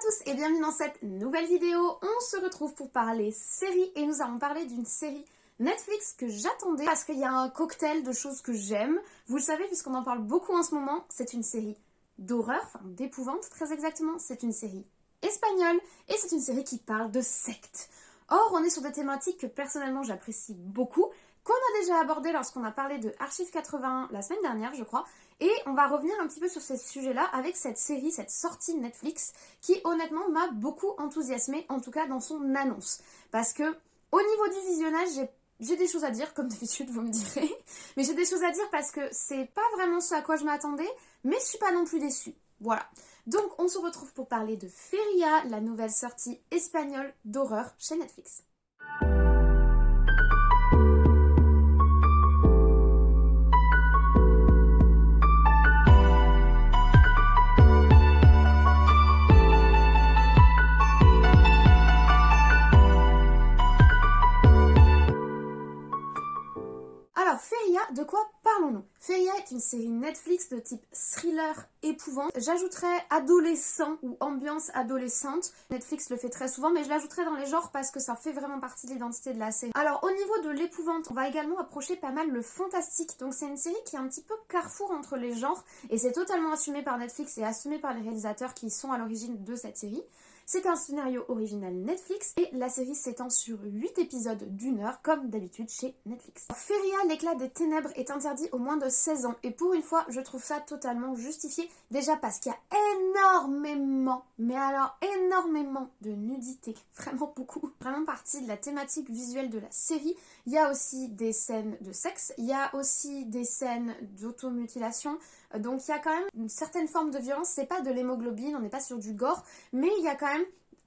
tous et bienvenue dans cette nouvelle vidéo. On se retrouve pour parler série et nous allons parler d'une série Netflix que j'attendais parce qu'il y a un cocktail de choses que j'aime. Vous le savez puisqu'on en parle beaucoup en ce moment, c'est une série d'horreur, enfin d'épouvante très exactement. C'est une série espagnole et c'est une série qui parle de sectes. Or, on est sur des thématiques que personnellement j'apprécie beaucoup, qu'on a déjà abordé lorsqu'on a parlé de Archive 81 la semaine dernière, je crois. Et on va revenir un petit peu sur ces sujets-là avec cette série, cette sortie Netflix, qui honnêtement m'a beaucoup enthousiasmée, en tout cas dans son annonce. Parce que, au niveau du visionnage, j'ai des choses à dire, comme d'habitude, vous me direz. Mais j'ai des choses à dire parce que c'est pas vraiment ce à quoi je m'attendais, mais je suis pas non plus déçue. Voilà. Donc, on se retrouve pour parler de Feria, la nouvelle sortie espagnole d'horreur chez Netflix. Alors, Feria, de quoi parlons-nous? Feria est une série Netflix de type thriller épouvante. J'ajouterais adolescent ou ambiance adolescente. Netflix le fait très souvent, mais je l'ajouterais dans les genres parce que ça fait vraiment partie de l'identité de la série. Alors, au niveau de l'épouvante, on va également approcher pas mal le fantastique. Donc, c'est une série qui est un petit peu carrefour entre les genres et c'est totalement assumé par Netflix et assumé par les réalisateurs qui sont à l'origine de cette série. C'est un scénario original Netflix et la série s'étend sur 8 épisodes d'1 heure comme d'habitude chez Netflix. Feria, l'éclat des ténèbres est interdit aux moins de 16 ans et pour une fois je trouve ça totalement justifié, déjà parce qu'il y a énormément, mais alors énormément de nudité, vraiment beaucoup, vraiment partie de la thématique visuelle de la série. Il y a aussi des scènes de sexe, il y a aussi des scènes d'automutilation, donc il y a quand même une certaine forme de violence, c'est pas de l'hémoglobine, on n'est pas sur du gore, mais il y a quand même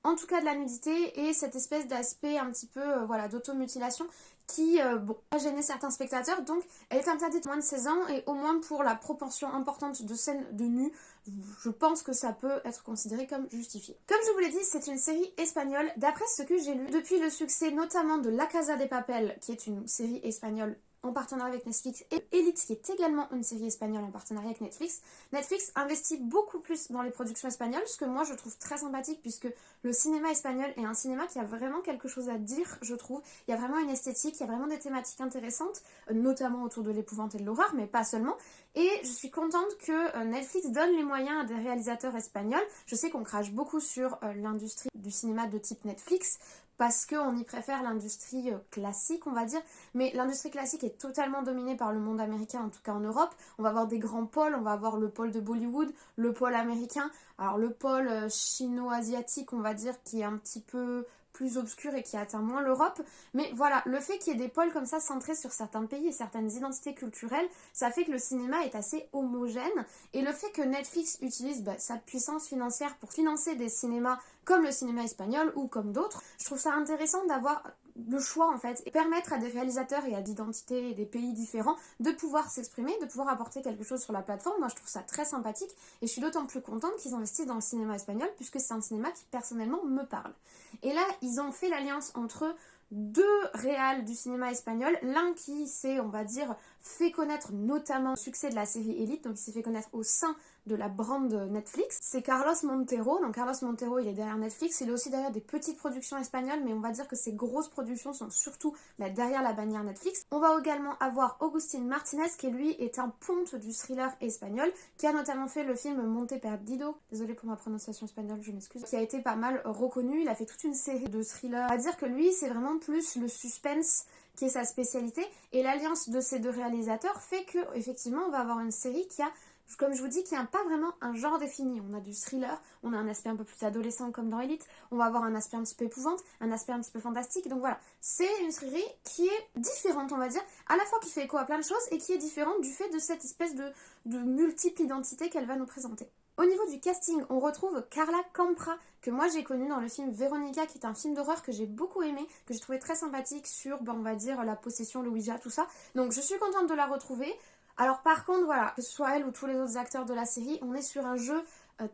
en tout cas de la nudité et cette espèce d'aspect un petit peu voilà, d'automutilation qui a gêné certains spectateurs. Donc elle est interdite moins de 16 ans et au moins pour la proportion importante de scènes de nu, je pense que ça peut être considéré comme justifié. Comme je vous l'ai dit, c'est une série espagnole. D'après ce que j'ai lu, depuis le succès notamment de La Casa de Papel, qui est une série espagnole en partenariat avec Netflix, et Elite, qui est également une série espagnole en partenariat avec Netflix, Netflix investit beaucoup plus dans les productions espagnoles, ce que moi je trouve très sympathique puisque le cinéma espagnol est un cinéma qui a vraiment quelque chose à dire, je trouve. Il y a vraiment une esthétique, il y a vraiment des thématiques intéressantes, notamment autour de l'épouvante et de l'horreur, mais pas seulement. Et je suis contente que Netflix donne les moyens à des réalisateurs espagnols. Je sais qu'on crache beaucoup sur l'industrie du cinéma de type Netflix, parce qu'on y préfère l'industrie classique, on va dire. Mais l'industrie classique est totalement dominée par le monde américain, en tout cas en Europe. On va avoir des grands pôles, on va avoir le pôle de Bollywood, le pôle américain. Alors le pôle chino-asiatique, on va dire, qui est un petit peu plus obscur et qui atteint moins l'Europe. Mais voilà, le fait qu'il y ait des pôles comme ça centrés sur certains pays et certaines identités culturelles, ça fait que le cinéma est assez homogène. Et le fait que Netflix utilise sa puissance financière pour financer des cinémas comme le cinéma espagnol ou comme d'autres, je trouve ça intéressant d'avoir le choix en fait et permettre à des réalisateurs et à d'identités et des pays différents de pouvoir s'exprimer, de pouvoir apporter quelque chose sur la plateforme. Moi je trouve ça très sympathique et je suis d'autant plus contente qu'ils investissent dans le cinéma espagnol puisque c'est un cinéma qui personnellement me parle. Et là ils ont fait l'alliance entre deux réals du cinéma espagnol, l'un qui s'est, on va dire, fait connaître notamment le succès de la série Elite, donc il s'est fait connaître au sein de la brand Netflix, c'est Carlos Montero. Donc Carlos Montero, il est derrière Netflix, il est aussi derrière des petites productions espagnoles, mais on va dire que ces grosses productions sont surtout derrière la bannière Netflix. On va également avoir Agustín Martínez, qui lui est un ponte du thriller espagnol, qui a notamment fait le film Monte Perdido, désolée pour ma prononciation espagnole, je m'excuse, qui a été pas mal reconnu. Il a fait toute une série de thrillers. On va dire que lui, c'est vraiment plus le suspense qui est sa spécialité, et l'alliance de ces deux réalisateurs fait que effectivement on va avoir une série qui a, comme je vous dis, qui n'a pas vraiment un genre défini. On a du thriller, on a un aspect un peu plus adolescent comme dans Elite, on va avoir un aspect un petit peu épouvante, un aspect un petit peu fantastique, donc voilà. C'est une série qui est différente, on va dire, à la fois qui fait écho à plein de choses et qui est différente du fait de cette espèce de multiple identité qu'elle va nous présenter. Au niveau du casting, on retrouve Carla Campra, que moi j'ai connue dans le film Véronica, qui est un film d'horreur que j'ai beaucoup aimé, que j'ai trouvé très sympathique sur, on va dire, la possession, le Ouija, tout ça. Donc je suis contente de la retrouver. Alors par contre, voilà, que ce soit elle ou tous les autres acteurs de la série, on est sur un jeu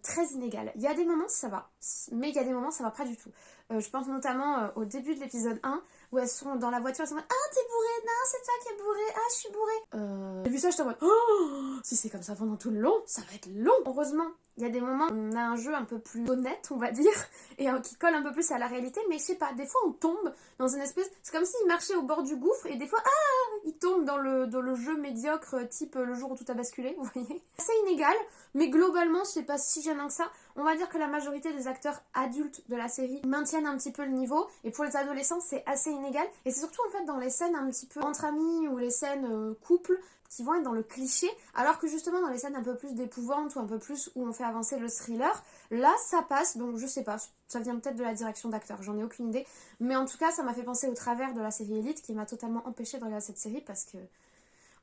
très inégal. Il y a des moments ça va, mais il y a des moments ça va pas du tout. Je pense notamment au début de l'épisode 1, où elles sont dans la voiture, elles sont en mode ah t'es bourré, non c'est toi qui es bourré, ah je suis bourré. J'ai vu ça, j'étais en mode oh si c'est comme ça pendant tout le long, ça va être long. Heureusement, Il y a des moments où on a un jeu un peu plus honnête, on va dire, et qui colle un peu plus à la réalité, mais je sais pas, des fois on tombe dans une espèce... C'est comme s'il marchait au bord du gouffre, et des fois, il tombe dans le jeu médiocre, type le jour où tout a basculé, vous voyez. C'est inégal, mais globalement, c'est pas si gênant que ça. On va dire que la majorité des acteurs adultes de la série maintiennent un petit peu le niveau, et pour les adolescents, c'est assez inégal. Et c'est surtout en fait dans les scènes un petit peu entre amis, ou les scènes couple, qui vont être dans le cliché, alors que justement dans les scènes un peu plus d'épouvante ou un peu plus où on fait avancer le thriller, là ça passe, donc je sais pas, ça vient peut-être de la direction d'acteur, j'en ai aucune idée, mais en tout cas ça m'a fait penser au travers de la série Elite qui m'a totalement empêché de regarder cette série parce que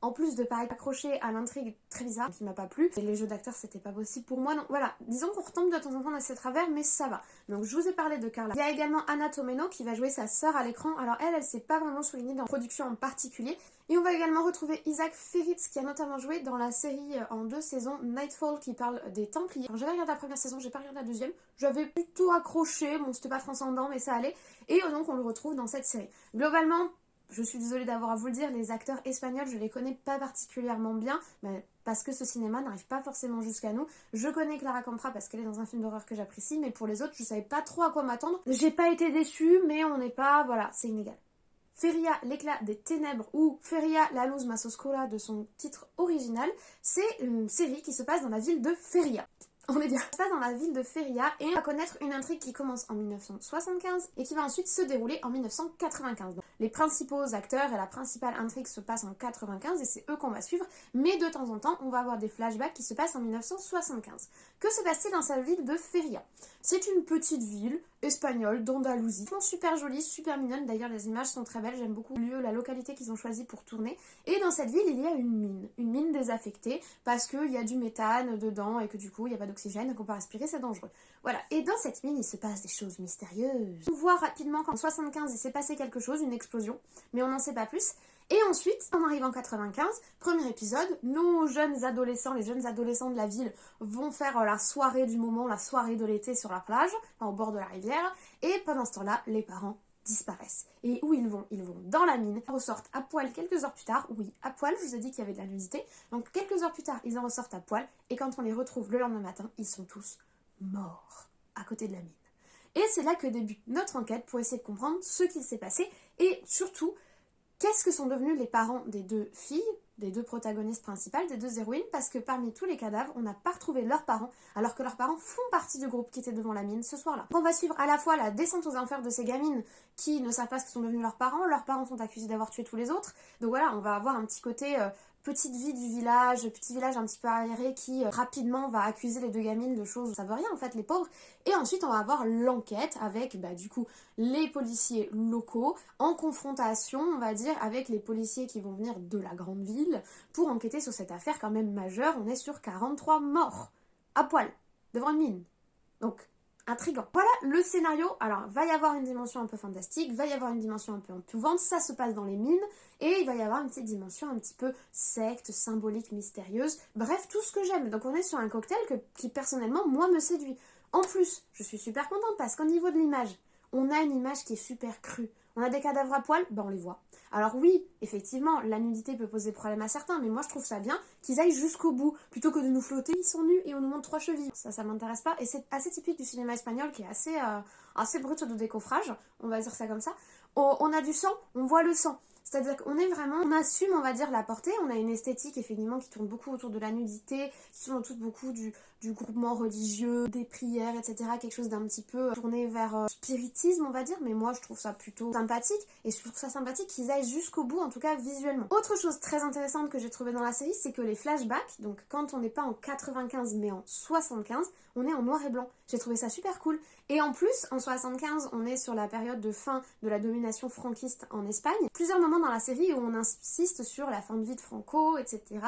en plus de pas être accroché à l'intrigue très bizarre qui m'a pas plu, et les jeux d'acteurs c'était pas possible pour moi, donc voilà, disons qu'on retombe de temps en temps dans ces travers, mais ça va. Donc je vous ai parlé de Carla. Il y a également Anna Tomeno qui va jouer sa sœur à l'écran, alors elle s'est pas vraiment soulignée dans la production en particulier, et on va également retrouver Isaac Feritz qui a notamment joué dans la série en 2 saisons Nightfall qui parle des Templiers. Alors j'avais regardé la première saison, j'ai pas regardé la deuxième, j'avais plutôt accroché, bon c'était pas transcendant mais ça allait, et donc on le retrouve dans cette série. Globalement, je suis désolée d'avoir à vous le dire, les acteurs espagnols, je les connais pas particulièrement bien, mais parce que ce cinéma n'arrive pas forcément jusqu'à nous. Je connais Clara Camprà parce qu'elle est dans un film d'horreur que j'apprécie, mais pour les autres, je savais pas trop à quoi m'attendre. J'ai pas été déçue, mais on n'est pas... Voilà, c'est inégal. Feria, l'éclat des ténèbres, ou Feria, la luz más oscura de son titre original, c'est une série qui se passe dans la ville de Feria. On est bien. Ça se passe dans la ville de Feria et on va connaître une intrigue qui commence en 1975 et qui va ensuite se dérouler en 1995. Donc, les principaux acteurs et la principale intrigue se passent en 95 et c'est eux qu'on va suivre, mais de temps en temps on va avoir des flashbacks qui se passent en 1975. Que se passe-t-il dans cette ville de Feria? C'est une petite ville espagnole d'Andalousie, super jolie, super mignonne, d'ailleurs les images sont très belles, j'aime beaucoup le lieu, la localité qu'ils ont choisi pour tourner. Et dans cette ville il y a une mine désaffectée parce qu'il y a du méthane dedans et que du coup il n'y a pas d'oxygène et qu'on peut respirer, c'est dangereux. Voilà, et dans cette mine il se passe des choses mystérieuses. On voit rapidement qu'en 75 il s'est passé quelque chose, une explosion, mais on n'en sait pas plus. Et ensuite, on arrive en 95, premier épisode, nos jeunes adolescents, les jeunes adolescents de la ville vont faire la soirée du moment, la soirée de l'été sur la plage, au bord de la rivière, et pendant ce temps-là, les parents disparaissent. Et où ils vont? Ils vont dans la mine, ils ressortent à poil quelques heures plus tard, oui, à poil, je vous ai dit qu'il y avait de la nudité, donc quelques heures plus tard, ils en ressortent à poil, et quand on les retrouve le lendemain matin, ils sont tous morts, à côté de la mine. Et c'est là que débute notre enquête pour essayer de comprendre ce qui s'est passé, et surtout, qu'est-ce que sont devenus les parents des deux filles, des deux protagonistes principales, des deux héroïnes, parce que parmi tous les cadavres, on n'a pas retrouvé leurs parents, alors que leurs parents font partie du groupe qui était devant la mine ce soir-là. On va suivre à la fois la descente aux enfers de ces gamines qui ne savent pas ce que sont devenus leurs parents sont accusés d'avoir tué tous les autres, donc voilà, on va avoir un petit côté... petite vie du village, petit village un petit peu arriéré qui rapidement va accuser les deux gamines de choses, ça veut rien en fait les pauvres, et ensuite on va avoir l'enquête avec du coup les policiers locaux en confrontation on va dire avec les policiers qui vont venir de la grande ville pour enquêter sur cette affaire quand même majeure. On est sur 43 morts à poil devant une mine, donc intriguant. Voilà le scénario. Alors, va y avoir une dimension un peu fantastique, va y avoir une dimension un peu épouvante, ça se passe dans les mines, et il va y avoir une petite dimension un petit peu secte, symbolique, mystérieuse, bref, tout ce que j'aime. Donc on est sur un cocktail qui personnellement, moi, me séduit. En plus, je suis super contente parce qu'au niveau de l'image, on a une image qui est super crue. On a des cadavres à poil, on les voit. Alors oui, effectivement, la nudité peut poser problème à certains, mais moi je trouve ça bien qu'ils aillent jusqu'au bout, plutôt que de nous flotter, ils sont nus et on nous montre 3 chevilles. Ça m'intéresse pas, et c'est assez typique du cinéma espagnol qui est assez brut de décoffrage, on va dire ça comme ça. On a du sang, on voit le sang. C'est-à-dire qu'on est vraiment, on assume, on va dire, la portée. On a une esthétique, effectivement, qui tourne beaucoup autour de la nudité, qui tourne autour beaucoup du groupement religieux, des prières, etc. Quelque chose d'un petit peu tourné vers spiritisme, on va dire. Mais moi, je trouve ça plutôt sympathique. Et je trouve ça sympathique qu'ils aillent jusqu'au bout, en tout cas visuellement. Autre chose très intéressante que j'ai trouvée dans la série, c'est que les flashbacks, donc quand on n'est pas en 95 mais en 75, on est en noir et blanc. J'ai trouvé ça super cool. Et en plus, en 75, on est sur la période de fin de la domination franquiste en Espagne. Plusieurs moments dans la série où on insiste sur la fin de vie de Franco, etc.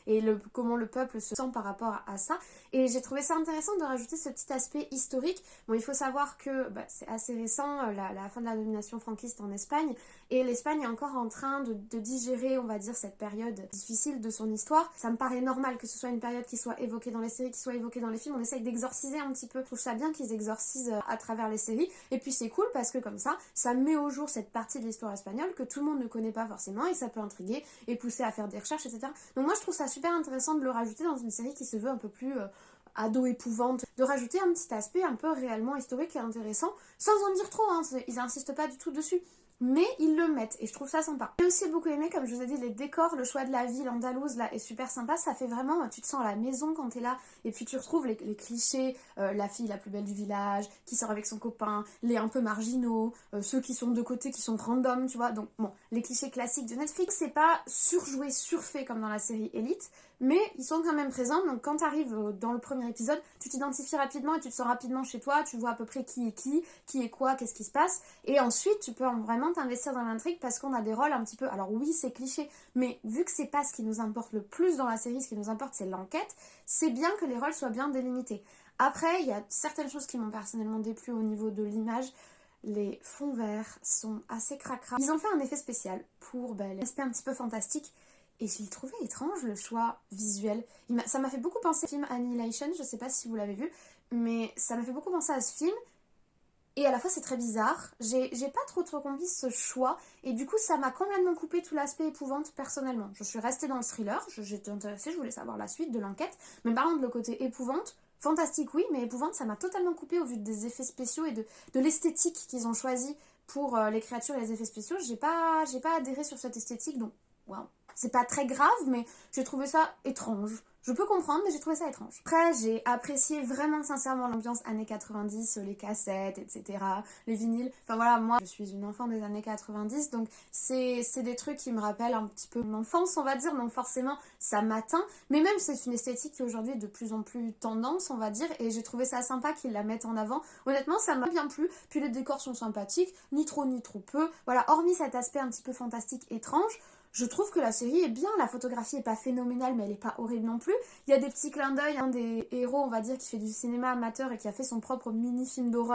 et comment le peuple se sent par rapport à ça. Et j'ai trouvé ça intéressant de rajouter ce petit aspect historique. Bon, il faut savoir que c'est assez récent, la fin de la domination franquiste en Espagne, et l'Espagne est encore en train de digérer, on va dire, cette période difficile de son histoire. Ça me paraît normal que ce soit une période qui soit évoquée dans les séries, qui soit évoquée dans les films. On essaye d'exorciser un petit peu. Je trouve ça bien qu'ils exorcisent à travers les séries. Et puis c'est cool parce que comme ça met au jour cette partie de l'histoire espagnole que tout le monde ne connaît pas forcément, et ça peut intriguer et pousser à faire des recherches, etc. Donc moi je trouve ça super intéressant de le rajouter dans une série qui se veut un peu plus ado épouvante, de rajouter un petit aspect un peu réellement historique et intéressant, sans en dire trop, hein, ils insistent pas du tout dessus. Mais ils le mettent et je trouve ça sympa. J'ai aussi beaucoup aimé, comme je vous ai dit, les décors, le choix de la ville andalouse là est super sympa. Ça fait vraiment, tu te sens à la maison quand t'es là. Et puis tu retrouves les clichés, la fille la plus belle du village, qui sort avec son copain, les un peu marginaux, ceux qui sont de côté, qui sont random, tu vois. Donc bon, les clichés classiques de Netflix, c'est pas surjoué, surfait comme dans la série Elite. Mais ils sont quand même présents, donc quand t'arrives dans le premier épisode, tu t'identifies rapidement et tu te sens rapidement chez toi, tu vois à peu près qui est quoi, qu'est-ce qui se passe, et ensuite tu peux vraiment t'investir dans l'intrigue parce qu'on a des rôles un petit peu, alors oui c'est cliché, mais vu que c'est pas ce qui nous importe le plus dans la série, ce qui nous importe c'est l'enquête, c'est bien que les rôles soient bien délimités. Après, il y a certaines choses qui m'ont personnellement déplu au niveau de l'image. Les fonds verts sont assez cracra. Ils ont fait un effet spécial pour l'aspect un petit peu fantastique. Et je l'ai trouvé étrange le choix visuel. Ça m'a fait beaucoup penser au film Annihilation, je sais pas si vous l'avez vu, mais ça m'a fait beaucoup penser à ce film. Et à la fois c'est très bizarre, j'ai pas trop compris ce choix, et du coup ça m'a complètement coupé tout l'aspect épouvante personnellement. Je suis restée dans le thriller, j'étais intéressée, je voulais savoir la suite de l'enquête, mais par contre le côté épouvante, fantastique oui, mais épouvante ça m'a totalement coupé au vu des effets spéciaux et de l'esthétique qu'ils ont choisi pour les créatures et les effets spéciaux. J'ai pas adhéré sur cette esthétique, donc waouh. C'est pas très grave, mais j'ai trouvé ça étrange. Je peux comprendre, mais j'ai trouvé ça étrange. Après, j'ai apprécié vraiment sincèrement l'ambiance années 90, les cassettes, etc., les vinyles. Enfin voilà, moi, je suis une enfant des années 90, donc c'est des trucs qui me rappellent un petit peu mon enfance, on va dire, donc forcément, ça m'atteint. Mais même, c'est une esthétique qui aujourd'hui est de plus en plus tendance, on va dire, et j'ai trouvé ça sympa qu'ils la mettent en avant. Honnêtement, ça m'a bien plu. Puis les décors sont sympathiques, ni trop peu. Voilà, hormis cet aspect un petit peu fantastique, étrange, je trouve que la série est bien, la photographie est pas phénoménale mais elle est pas horrible non plus. Il y a des petits clins d'œil, un des héros on va dire qui fait du cinéma amateur et qui a fait son propre mini-film d'horreur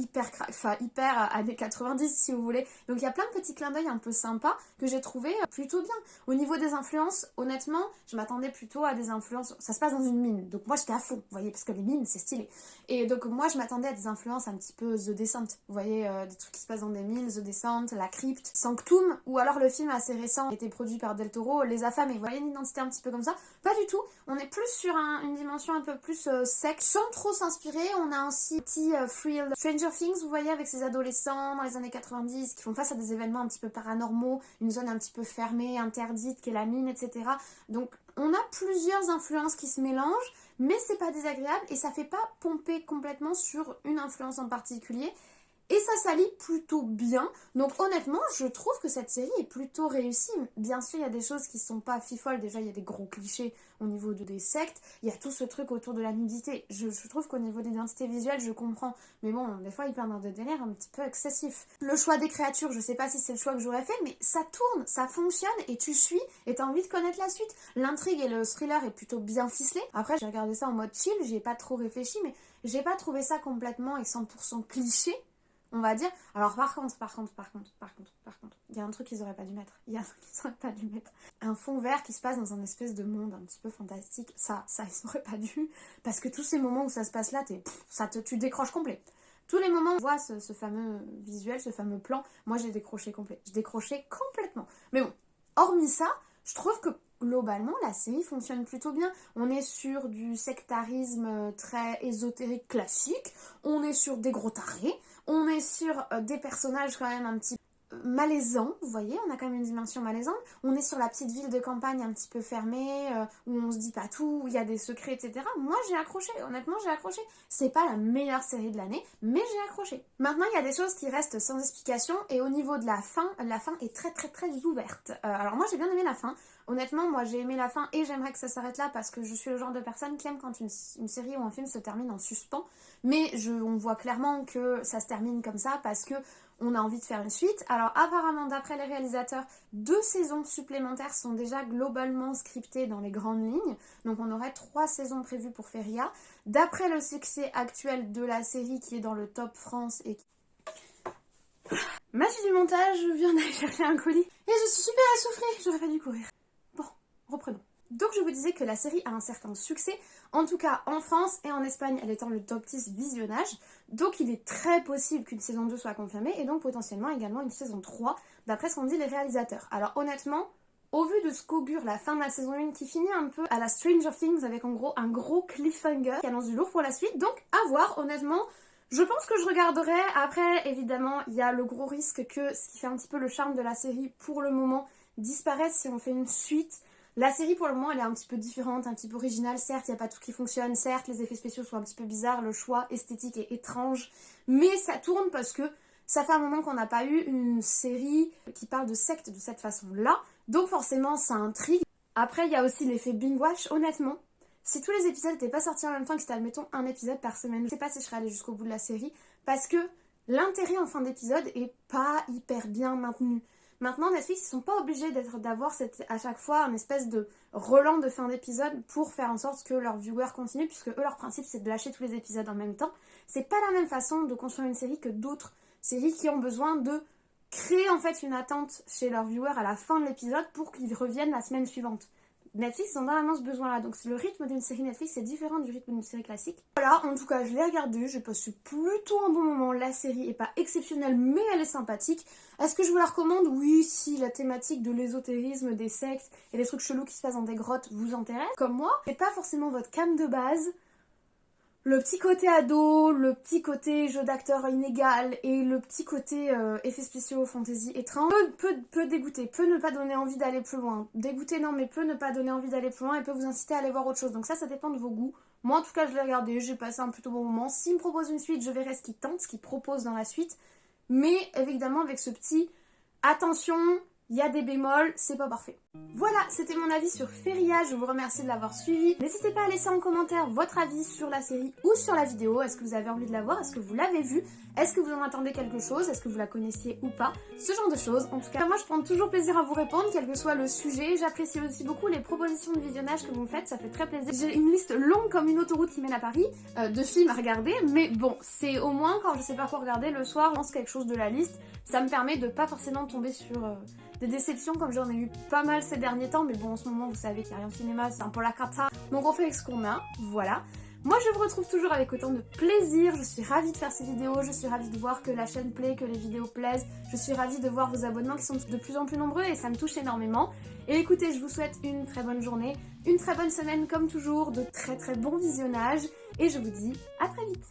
hyper années 90 si vous voulez. Donc il y a plein de petits clins d'œil un peu sympas que j'ai trouvé plutôt bien. Au niveau des influences, honnêtement, je m'attendais plutôt à des influences, ça se passe dans une mine, donc moi j'étais à fond, vous voyez, parce que les mines c'est stylé. Et donc moi je m'attendais à des influences un petit peu The Descent, vous voyez, des trucs qui se passent dans des mines, The Descent, La Crypte, Sanctum, ou alors le film assez récent qui a été produit par Del Toro, Les Affamés. Vous voyez une identité un petit peu comme ça? Pas du tout. On est plus sur une dimension un peu plus sec, sans trop s'inspirer. On a aussi petit thrill Stranger Things, vous voyez, avec ces adolescents dans les années 90 qui font face à des événements un petit peu paranormaux, une zone un petit peu fermée, interdite, qui est la mine, etc. Donc on a plusieurs influences qui se mélangent, mais c'est pas désagréable et ça fait pas pomper complètement sur une influence en particulier. Et ça s'allie plutôt bien. Donc honnêtement, je trouve que cette série est plutôt réussie. Bien sûr, il y a des choses qui sont pas fifolles. Déjà, il y a des gros clichés au niveau des sectes. Il y a tout ce truc autour de la nudité. Je trouve qu'au niveau de l'identité visuelle, je comprends. Mais bon, des fois, ils partent dans des délires un petit peu excessifs. Le choix des créatures, je sais pas si c'est le choix que j'aurais fait, mais ça tourne, ça fonctionne et tu suis et t'as envie de connaître la suite. L'intrigue et le thriller est plutôt bien ficelé. Après, j'ai regardé ça en mode chill, j'y ai pas trop réfléchi, mais j'ai pas trouvé ça complètement et 100% cliché, on va dire. Alors par contre, il y a un truc qu'ils auraient pas dû mettre. Un fond vert qui se passe dans un espèce de monde un petit peu fantastique. Ça ils auraient pas dû. Parce que tous ces moments où ça se passe là, tu décroches complet. Tous les moments où on voit ce fameux visuel, ce fameux plan, moi j'ai décroché complet. Je décrochais complètement. Mais bon, hormis ça, je trouve que globalement, la série fonctionne plutôt bien. On est sur du sectarisme très ésotérique classique, on est sur des gros tarés, on est sur des personnages quand même un petit malaisants, vous voyez, on a quand même une dimension malaisante. On est sur la petite ville de campagne un petit peu fermée, où on se dit pas tout, où il y a des secrets, etc. Moi, j'ai accroché, honnêtement, j'ai accroché. C'est pas la meilleure série de l'année, mais j'ai accroché. Maintenant, il y a des choses qui restent sans explication, et au niveau de la fin est très ouverte. Alors moi, j'ai bien aimé la fin. Honnêtement, moi j'ai aimé la fin et j'aimerais que ça s'arrête là parce que je suis le genre de personne qui aime quand une série ou un film se termine en suspens. Mais on voit clairement que ça se termine comme ça parce que on a envie de faire une suite. Alors apparemment, d'après les réalisateurs, 2 saisons supplémentaires sont déjà globalement scriptées dans les grandes lignes. Donc on aurait 3 saisons prévues pour Feria. D'après le succès actuel de la série qui est dans le top France et magie du montage, je viens d'aller chercher un colis et je suis super essoufflée, j'aurais pas dû courir. Bon, reprenons. Donc je vous disais que la série a un certain succès, en tout cas en France et en Espagne, elle est dans le top 10 visionnage. Donc il est très possible qu'une saison 2 soit confirmée et donc potentiellement également une saison 3, d'après ce qu'ont dit les réalisateurs. Alors honnêtement, Au vu de ce qu'augure la fin de la saison 1 qui finit un peu à la Stranger Things avec en gros un gros cliffhanger qui annonce du lourd pour la suite, donc à voir honnêtement. Je pense que je regarderai. Après, évidemment, il y a le gros risque que ce qui fait un petit peu le charme de la série pour le moment disparaisse si on fait une suite. La série pour le moment elle est un petit peu différente, un petit peu originale. Certes, il n'y a pas tout qui fonctionne, certes les effets spéciaux sont un petit peu bizarres, le choix esthétique est étrange, mais ça tourne parce que ça fait un moment qu'on n'a pas eu une série qui parle de secte de cette façon-là, donc forcément ça intrigue. Après, il y a aussi l'effet binge-watch, honnêtement. Si tous les épisodes n'étaient pas sortis en même temps, que c'était admettons un épisode par semaine, je sais pas si je serais allée jusqu'au bout de la série, parce que l'intérêt en fin d'épisode est pas hyper bien maintenu. Maintenant, Netflix, ils sont pas obligés d'avoir à chaque fois un espèce de relan de fin d'épisode pour faire en sorte que leurs viewers continuent, puisque eux, leur principe, c'est de lâcher tous les épisodes en même temps. C'est pas la même façon de construire une série que d'autres séries qui ont besoin de créer en fait une attente chez leurs viewers à la fin de l'épisode pour qu'ils reviennent la semaine suivante. Netflix, ils ont vraiment ce besoin-là. Donc le rythme d'une série Netflix est différent du rythme d'une série classique. Voilà, en tout cas, je l'ai regardée, j'ai passé plutôt un bon moment. La série est pas exceptionnelle, mais elle est sympathique. Est-ce que je vous la recommande? Oui, si la thématique de l'ésotérisme, des sectes et des trucs chelous qui se passent dans des grottes vous intéresse, comme moi, c'est pas forcément votre cam de base. Le petit côté ado, le petit côté jeu d'acteur inégal et le petit côté effets spéciaux fantasy étrange peut dégoûter, peut ne pas donner envie d'aller plus loin. Dégoûter non, mais peut ne pas donner envie d'aller plus loin et peut vous inciter à aller voir autre chose. Donc ça dépend de vos goûts. Moi en tout cas je l'ai regardé, j'ai passé un plutôt bon moment. S'il me propose une suite, je verrai ce qu'il tente, ce qu'il propose dans la suite. Mais évidemment avec ce petit attention, il y a des bémols, c'est pas parfait. Voilà, c'était mon avis sur Feria, je vous remercie de l'avoir suivi. N'hésitez pas à laisser en commentaire votre avis sur la série ou sur la vidéo. Est-ce que vous avez envie de la voir? Est-ce que vous l'avez vue? Est-ce que vous en attendez quelque chose? Est-ce que vous la connaissiez ou pas? Ce genre de choses. En tout cas, moi je prends toujours plaisir à vous répondre, quel que soit le sujet. J'apprécie aussi beaucoup les propositions de visionnage que vous me faites, ça fait très plaisir. J'ai une liste longue comme une autoroute qui mène à Paris de films à regarder, mais bon, c'est au moins quand je sais pas quoi regarder le soir, je lance quelque chose de la liste. Ça me permet de pas forcément tomber sur des déceptions comme j'en ai eu pas mal ces derniers temps, mais bon en ce moment vous savez qu'il n'y a rien de cinéma, c'est un peu la cata, donc on fait avec ce qu'on a, voilà. Moi je vous retrouve toujours avec autant de plaisir, je suis ravie de faire ces vidéos, je suis ravie de voir que la chaîne plaît, que les vidéos plaisent, je suis ravie de voir vos abonnements qui sont de plus en plus nombreux et ça me touche énormément. Et écoutez, je vous souhaite une très bonne journée, une très bonne semaine comme toujours, de très très bons visionnages et je vous dis à très vite.